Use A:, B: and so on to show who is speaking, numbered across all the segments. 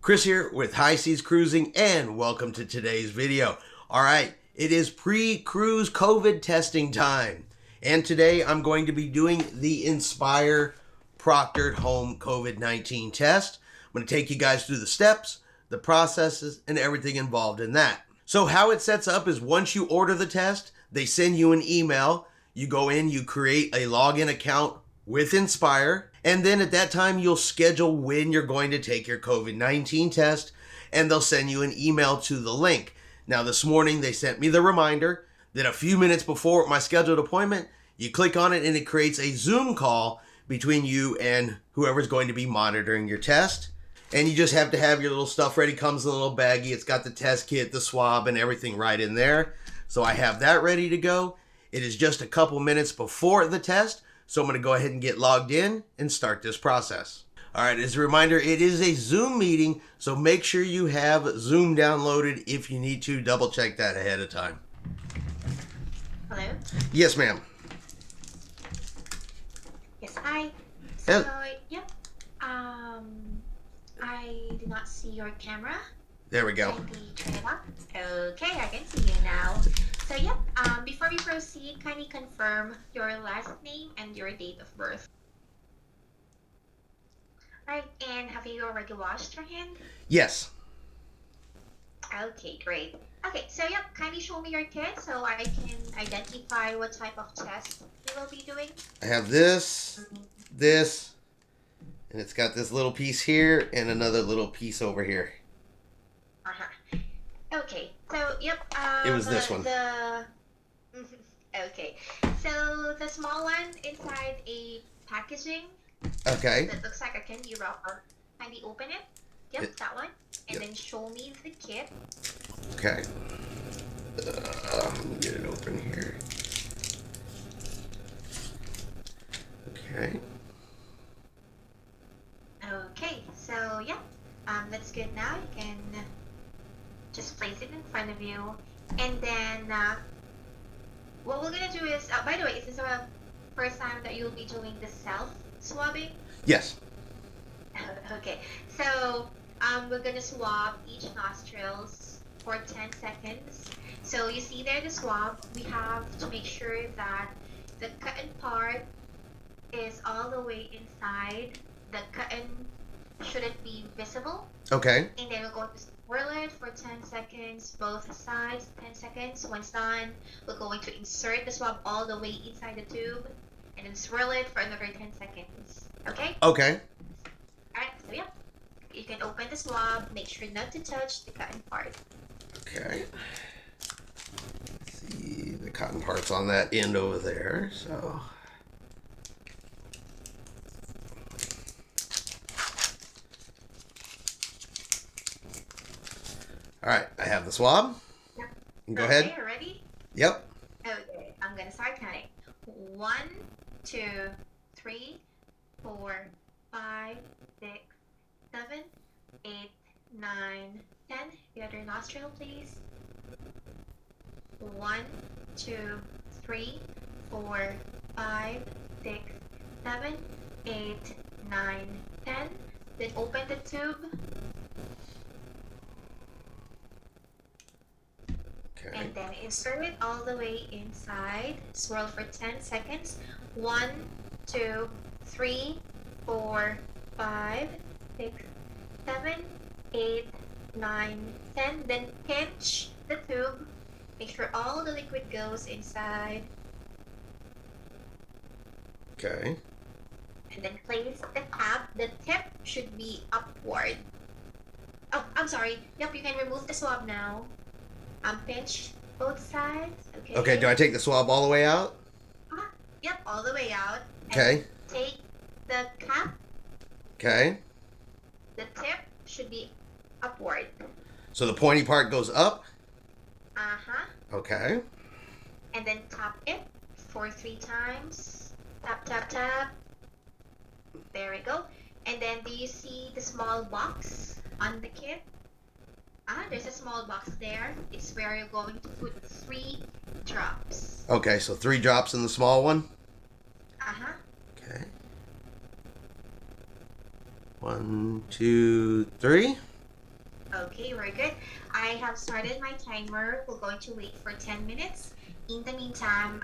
A: Chris here with High Seas Cruising, and welcome to today's video. Alright, it is pre-cruise COVID testing time, and today I'm going to be doing the Inspire Proctored Home COVID-19 test. I'm going to take you guys through the steps, the processes, and everything involved in that. So how it sets up is once you order the test, they send you an email. You go in, you create a login account with Inspire, and then at that time you'll schedule when you're going to take your COVID-19 test, and they'll send you an email to the link. Now this morning they sent me the reminder that a few minutes before my scheduled appointment, you click on it and it creates a Zoom call between you and whoever's going to be monitoring your test. And you just have to have your little stuff ready. Comes in a little baggie. It's got the test kit, the swab, and everything right in there. So I have that ready to go. It is just a couple minutes before the test, so I'm going to go ahead and get logged in and start this process. All right, as a reminder, it is a Zoom meeting, so make sure you have Zoom downloaded. If you need to, double check that ahead of time.
B: Hello?
A: Yes, ma'am.
B: Yes, hi.
A: Hel-
B: So, yep. I did not see your camera.
A: There we go.
B: Kindly turn it on. Okay, I can see you now. So, yep. Before we proceed, kindly confirm your last name and your date of birth. Right, and have you already washed your hand?
A: Yes.
B: Okay, great. Okay, so yep, kindly show me your kit so I can identify what type of test you will be doing.
A: I have this, and it's got this little piece here and another little piece over here.
B: Uh-huh. Okay, so yep.
A: It was this one.
B: Okay, so the small one inside a packaging
A: Okay.
B: that looks like a candy wrapper. Kindly open it. Yep, that one. And
A: Yep.
B: then show me the kit.
A: Okay. Let me get it open here. Okay.
B: Okay, so yeah, that's good now. You can just place it in front of you. And then what we're gonna do is, by the way, is this the first time that you'll be doing the self-swabbing?
A: Yes.
B: Okay, so we're gonna swab each nostrils for 10 seconds. So you see there the swab, we have to make sure that the cotton part is all the way inside. The cotton shouldn't be visible.
A: Okay.
B: And then we're going to swirl it for 10 seconds, both sides, 10 seconds. Once done, we're going to insert the swab all the way inside the tube and then swirl it for another 10 seconds. Okay?
A: Okay.
B: Alright, so yeah. You can open the swab, make sure not to touch the cotton part.
A: Okay. Let's see, the cotton part's on that end over there, so. All right, I have the swab.
B: Yep.
A: Go
B: Okay,
A: ahead.
B: ready?
A: Yep.
B: Okay, I'm gonna start counting. 1, 2, 3, 4, 5, 6, 7, 8, 9, 10. The other nostril, please. 1, 2, 3, 4, 5, 6, 7, 8, 9, 10. Then open the tube.
A: Okay.
B: And then insert it all the way inside. Swirl for 10 seconds. 1, 2, 3, 4, 5, 6, 7, 8, 9, 10. Then pinch the tube. Make sure all the liquid goes inside.
A: Okay.
B: And then place the cap. The tip should be upward. Oh, I'm sorry. Yep, you can remove the swab now. Pinch both sides. Okay.
A: Okay, do I take the swab all the way out?
B: Yep, all the way out. And
A: Okay.
B: take the cap.
A: Okay.
B: The tip should be upward.
A: So the pointy part goes up?
B: Uh-huh.
A: Okay.
B: And then tap it for 3 times. Tap, tap, tap. There we go. And then do you see the small box on the kit? There's a small box there. It's where you're going to put 3 drops.
A: Okay, so 3 drops in the small one?
B: Uh-huh.
A: Okay. 1, 2, 3.
B: Okay, very good. I have started my timer. We're going to wait for 10 minutes. In the meantime,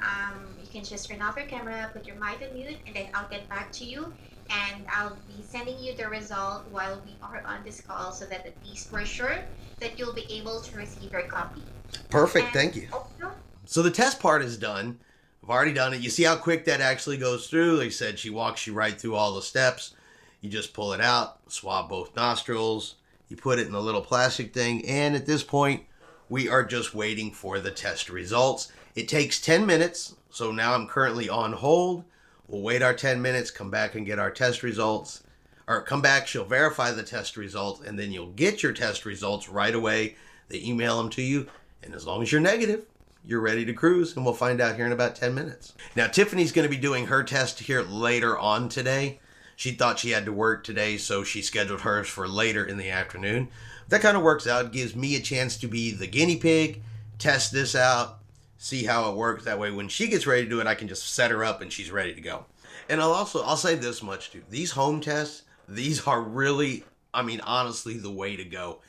B: you can just turn off your camera, put your mic on mute, and then I'll get back to you. And I'll be sending you the result while we are on this call so that at least we're sure that you'll be able to receive your copy.
A: Perfect,
B: And
A: thank you.
B: also,
A: So the test part is done. I've already done it. You see how quick that actually goes through? They said she walks you right through all the steps. You just pull it out, swab both nostrils, you put it in a little plastic thing, and at this point, we are just waiting for the test results. It takes 10 minutes, so now I'm currently on hold. We'll wait our 10 minutes, come back and get our test results. Or come back, she'll verify the test results, and then you'll get your test results right away. They email them to you, and as long as you're negative, you're ready to cruise, and we'll find out here in about 10 minutes. Now, Tiffany's going to be doing her test here later on today. She thought she had to work today, so she scheduled hers for later in the afternoon. That kind of works out. It gives me a chance to be the guinea pig, test this out, see how it works. That way, when she gets ready to do it, I can just set her up and she's ready to go. And I'll say this much too. These home tests, these are really, honestly, the way to go.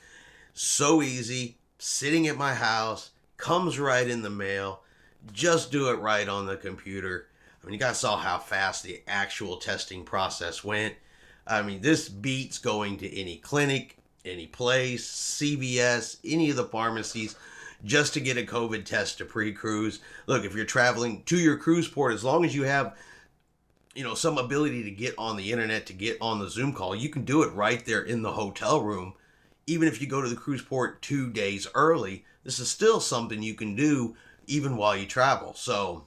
A: So easy, sitting at my house, comes right in the mail. Just do it right on the computer. You guys saw how fast the actual testing process went. This beats going to any clinic, any place, CVS, any of the pharmacies, just to get a COVID test to pre-cruise. Look, if you're traveling to your cruise port, as long as you have, some ability to get on the internet, to get on the Zoom call, you can do it right there in the hotel room. Even if you go to the cruise port 2 days early, this is still something you can do even while you travel. So,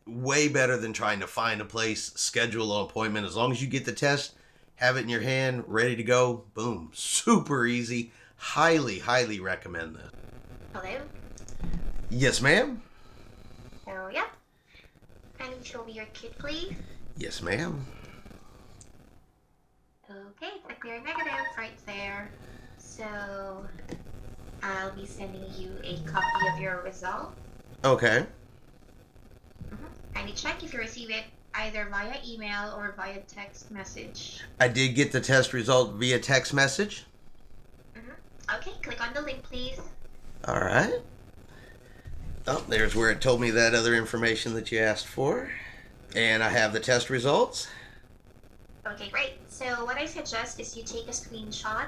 A: way better than trying to find a place, schedule an appointment. As long as you get the test, have it in your hand, ready to go, boom. Super easy. Highly, highly recommend this.
B: hello.
A: Yes, ma'am.
B: So, yeah. Can you show me your kit, please?
A: Yes, ma'am.
B: Okay, it's a clear negative right there. So, I'll be sending you a copy of your result.
A: Okay.
B: Kindly check if you receive it either via email or via text message.
A: I did get the test result via text message.
B: Okay, click on the link, please.
A: All right. Oh, there's where it told me that other information that you asked for. And I have the test results.
B: Okay, great. So what I suggest is you take a screenshot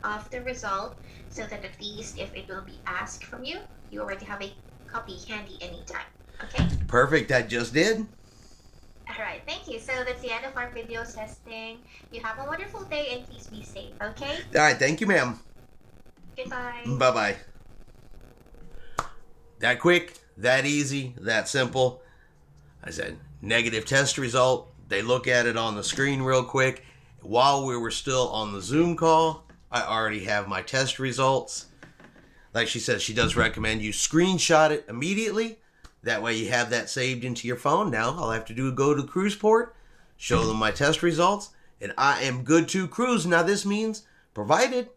B: of the result so that at least if it will be asked from you, you already have a copy handy anytime. Okay?
A: Perfect, I just did.
B: Alright, thank you. So that's the end of our video testing. You have a wonderful day and please be safe, okay?
A: All right, thank you, ma'am.
B: Goodbye.
A: Bye-bye. That quick, that easy, that simple. I said, negative test result. They look at it on the screen real quick. While we were still on the Zoom call, I already have my test results. Like she says, she does recommend you screenshot it immediately. That way you have that saved into your phone. Now all I have to do is go to the cruise port, show them my test results, and I am good to cruise. Now this means, provided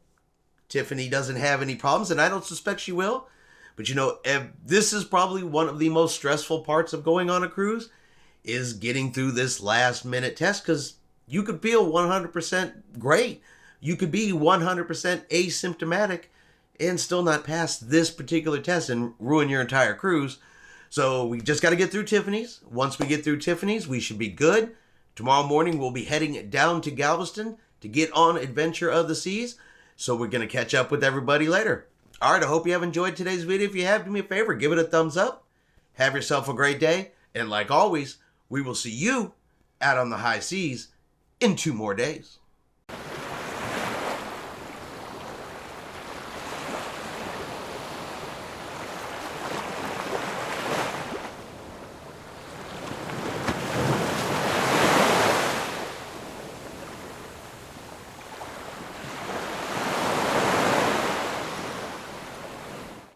A: Tiffany doesn't have any problems, and I don't suspect she will, but this is probably one of the most stressful parts of going on a cruise, is getting through this last minute test, because you could feel 100% great. You could be 100% asymptomatic and still not pass this particular test and ruin your entire cruise. So we just got to get through Tiffany's. Once we get through Tiffany's, we should be good. Tomorrow morning, we'll be heading down to Galveston to get on Adventure of the Seas. So we're going to catch up with everybody later. All right, I hope you have enjoyed today's video. If you have, do me a favor, give it a thumbs up. Have yourself a great day. And like always, we will see you out on the high seas in 2 more days.